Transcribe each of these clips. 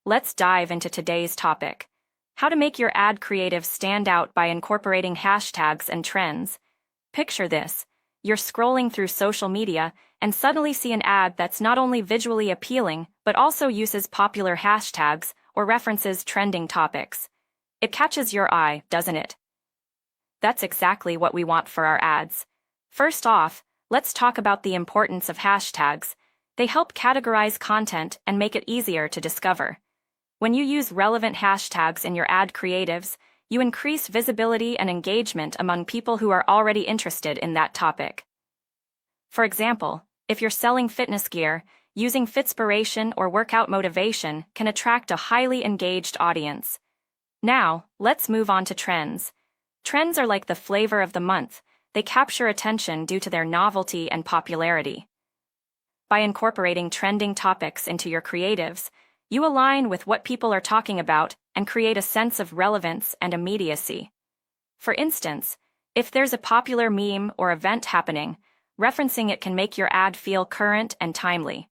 Let's dive into today's topic: how to make your ad creative stand out by incorporating hashtags and trends. Picture this: you're scrolling through social media and suddenly see an ad that's not only visually appealing but also uses popular hashtags or references trending topics. It catches your eye, doesn't it? That's exactly what we want for our ads. First off, let's talk about the importance of hashtags. They help categorize content and make it easier to discover. When you use relevant hashtags in your ad creatives, you increase visibility and engagement among people who are already interested in that topic. For example, if you're selling fitness gear, using Fitspiration or workout motivation can attract a highly engaged audience. Now, let's move on to trends. Trends are like the flavor of the month. They capture attention due to their novelty and popularity. By incorporating trending topics into your creatives, you align with what people are talking about and create a sense of relevance and immediacy. For instance, if there's a popular meme or event happening, referencing it can make your ad feel current and timely.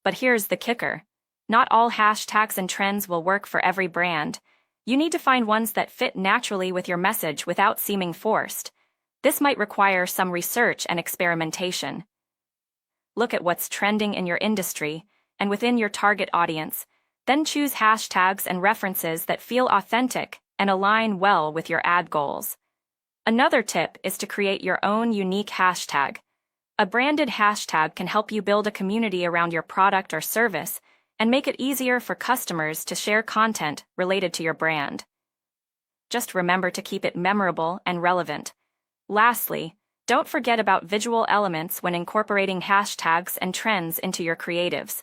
But here's the kicker: not all hashtags and trends will work for every brand. You need to find ones that fit naturally with your message without seeming forced. This might require some research and experimentation. Look at what's trending in your industry and within your target audience, then choose hashtags and references that feel authentic and align well with your ad goals. Another tip is to create your own unique hashtag. A branded hashtag can help you build a community around your product or service and make it easier for customers to share content related to your brand. Just remember to keep it memorable and relevant. Lastly, don't forget about visual elements when incorporating hashtags and trends into your creatives.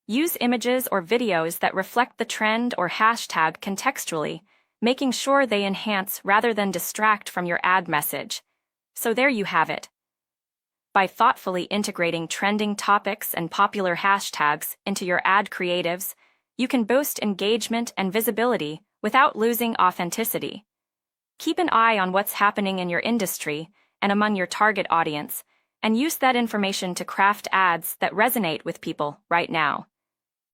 Use images or videos that reflect the trend or hashtag contextually, making sure they enhance rather than distract from your ad message. So there you have it. By thoughtfully integrating trending topics and popular hashtags into your ad creatives, you can boost engagement and visibility without losing authenticity. Keep an eye on what's happening in your industry and among your target audience, and use that information to craft ads that resonate with people right now.